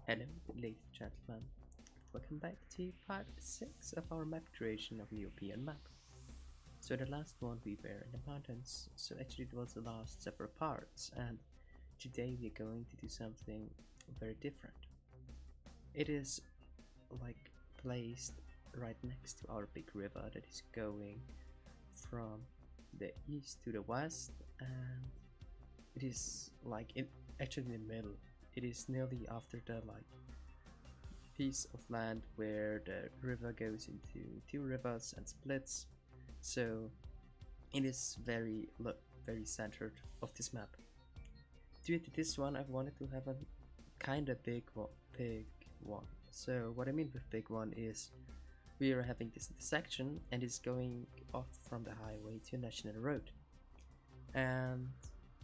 Hello, ladies and gentlemen. Welcome back to part 6 of our map creation of the European map. So the last one we were in the mountains, so actually it was the last separate parts, and today we're going to do something very different. It is like placed right next to our big river that is going from the east to the west, and it is like actually in the middle. It is nearly after the piece of land where the river goes into two rivers and splits. So it is very centered of this map. Due to this one, I wanted to have a kind of big one. So what I mean with big one is we are having this intersection and it's going off from the highway to a national road, and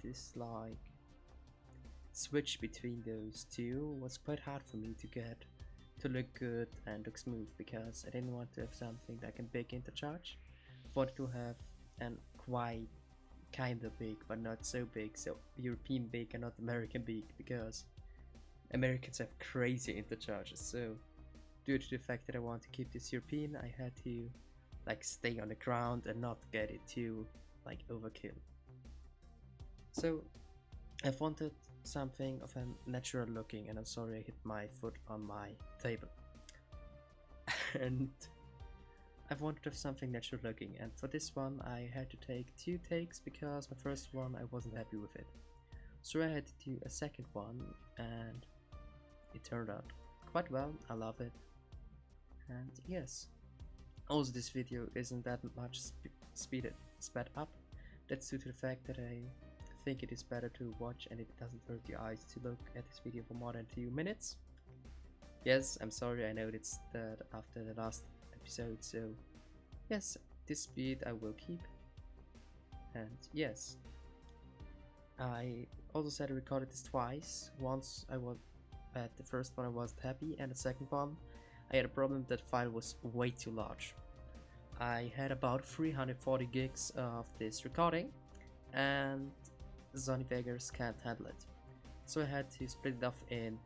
this switch between those two was quite hard for me to get to look good and look smooth, because I didn't want to have something that can big intercharge. I wanted to have an quite kinda big but not so big, so European big and not American big, because Americans have crazy intercharges. So due to the fact that I want to keep this European, I had to stay on the ground and not get it too overkill. So I've wanted something of a natural looking, and I'm sorry I hit my foot on my table. And I've wanted to have something natural looking, and for this one I had to take 2 takes because my first one I wasn't happy with it. So I had to do a second one, and it turned out quite well. I love it. And yes, also this video isn't that much sped up. That's due to the fact that I think it is better to watch and it doesn't hurt your eyes to look at this video for more than 2 minutes. Yes, I'm sorry, I noticed that after the last episode, so yes, this speed I will keep. And yes, I also said I recorded this twice. Once I was at the first one I wasn't happy, and the second one I had a problem that the file was way too large. I had about 340 gigs of this recording, and Sony Vegas can't handle it. So I had to split it off in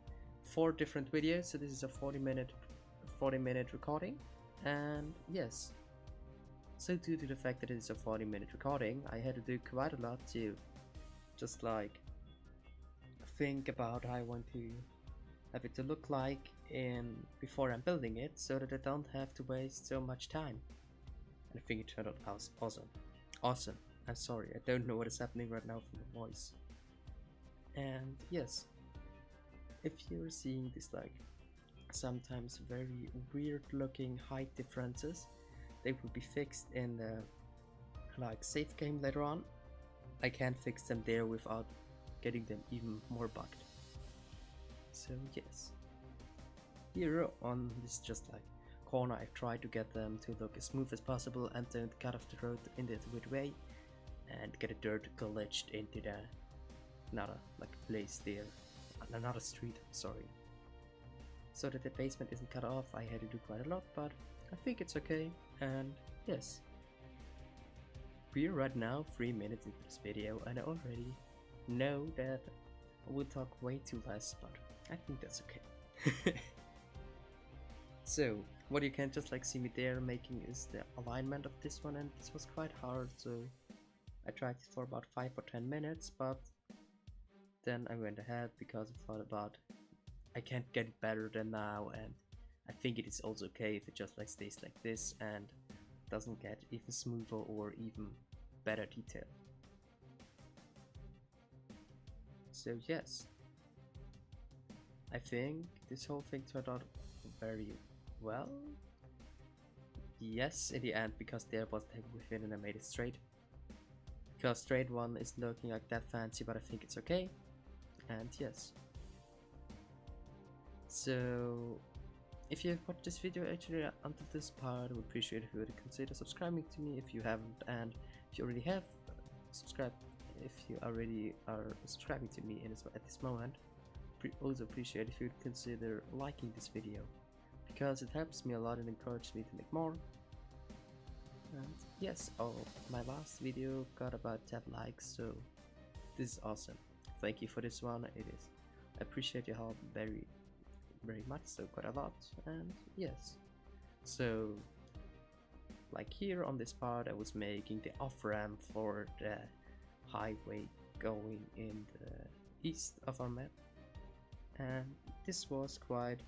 4 different videos. So this is a 40 minute recording, and yes. So due to the fact that it is a 40-minute recording, I had to do quite a lot to just think about how I want to have it to look like before I'm building it, so that I don't have to waste so much time. And I think it turned out awesome. I'm sorry, I don't know what is happening right now from the voice. And yes, if you're seeing this sometimes very weird looking height differences, they will be fixed in the save game later on. I can't fix them there without getting them even more bugged. So yes, here on this corner I've tried to get them to look as smooth as possible and don't cut off the road in the weird way and get a dirt glitched into the another place there, another street, sorry. So that the basement isn't cut off, I had to do quite a lot, but I think it's okay. And yes, we're right now 3 minutes into this video, and I already know that I will talk way too less, but I think that's okay. So what you can just see me there making is the alignment of this one, and this was quite hard, so I tried it for about 5 or 10 minutes, but then I went ahead because I thought about I can't get it better than now, and I think it is also okay if it just stays like this and doesn't get even smoother or even better detail. So yes, I think this whole thing turned out very well. Yes, in the end, because there was table within and I made it straight. Because straight one isn't looking that fancy, but I think it's okay. And yes. So if you have watched this video actually until this part, I would appreciate if you would consider subscribing to me if you haven't, and if you already have subscribed, if you already are subscribing to me at this moment, also appreciate if you would consider liking this video, because it helps me a lot and encourages me to make more. And yes, my last video got about 10 likes, so this is awesome. Thank you for this one. I appreciate your help very much, so quite a lot. And yes, so like here on this part I was making the off-ramp for the highway going in the east of our map, and this was quite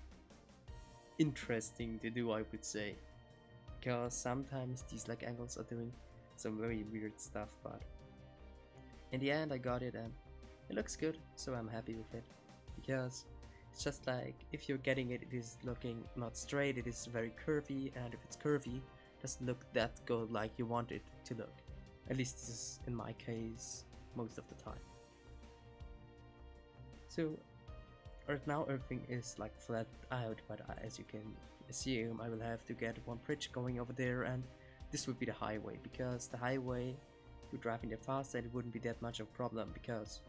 interesting to do, I would say, because sometimes these like angles are doing some very weird stuff, but in the end I got it and it looks good, so I'm happy with it, because it's just like if you're getting it, it is looking not straight, it is very curvy, and if it's curvy, it doesn't look that good like you want it to look. At least this is in my case most of the time. So right now everything is like flat out, but as you can assume, I will have to get one bridge going over there, and this would be the highway, because the highway, if you're driving that fast, it wouldn't be that much of a problem, because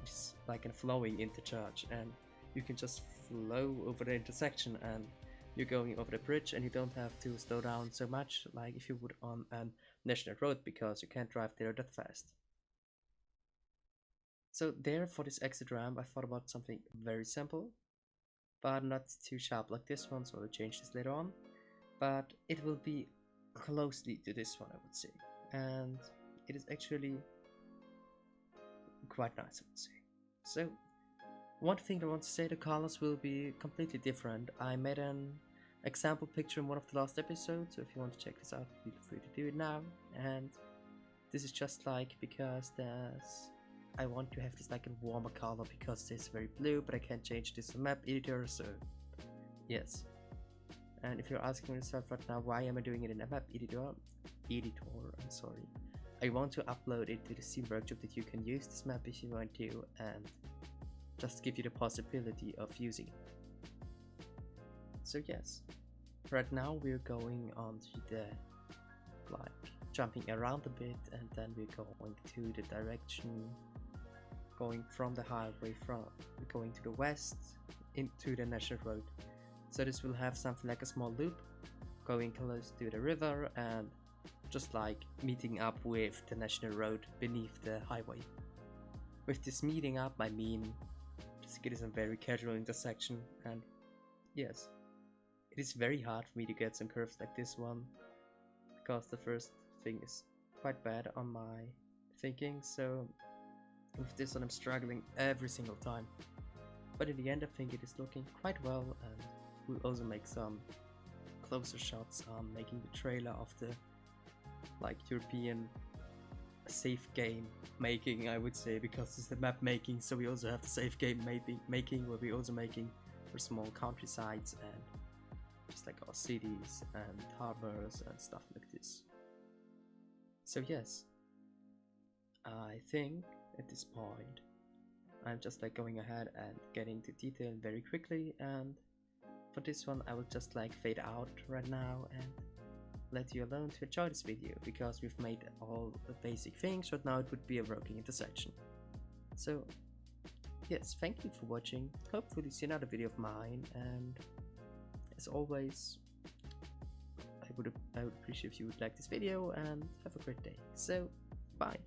it's like a flowing interchange, and you can just flow over the intersection and you're going over the bridge, and you don't have to slow down so much like if you would on a national road, because you can't drive there that fast. So there, for this exit ramp, I thought about something very simple, but not too sharp like this one, so I'll change this later on. But it will be closely to this one, I would say, and it is actually quite nice, I would say. So one thing I want to say, the colors will be completely different. I made an example picture in one of the last episodes, so if you want to check this out, feel free to do it now. And this is just like because I want to have this like a warmer color, because this is very blue, but I can't change this map editor, so yes. And if you're asking yourself right now, why am I doing it in a map editor, I'm sorry. I want to upload it to the Steam workshop that you can use this map if you want to, and just give you the possibility of using it. So yes, right now we're going on to the, like, jumping around a bit, and then we're going to the direction going from the highway, from going to the west into the national road. So this will have something like a small loop going close to the river and just like meeting up with the national road beneath the highway. With this meeting up, I mean just it is a very casual intersection, and yes, it is very hard for me to get some curves like this one, because the first thing is quite bad on my thinking, so with this one I'm struggling every single time. But in the end I think it is looking quite well, and we'll also make some closer shots on making the trailer of the like European safe game making, I would say, because it's the map making, so we also have the safe game making where we're also making for small countrysides and just like our cities and harbors and stuff like this. So yes, I think at this point I'm just like going ahead and getting to detail very quickly, and for this one I will just like fade out right now and let you alone to enjoy this video, because we've made all the basic things. Right now it would be a working intersection. So yes, thank you for watching, hopefully see another video of mine, and as always I would appreciate if you would like this video, and have a great day. So bye.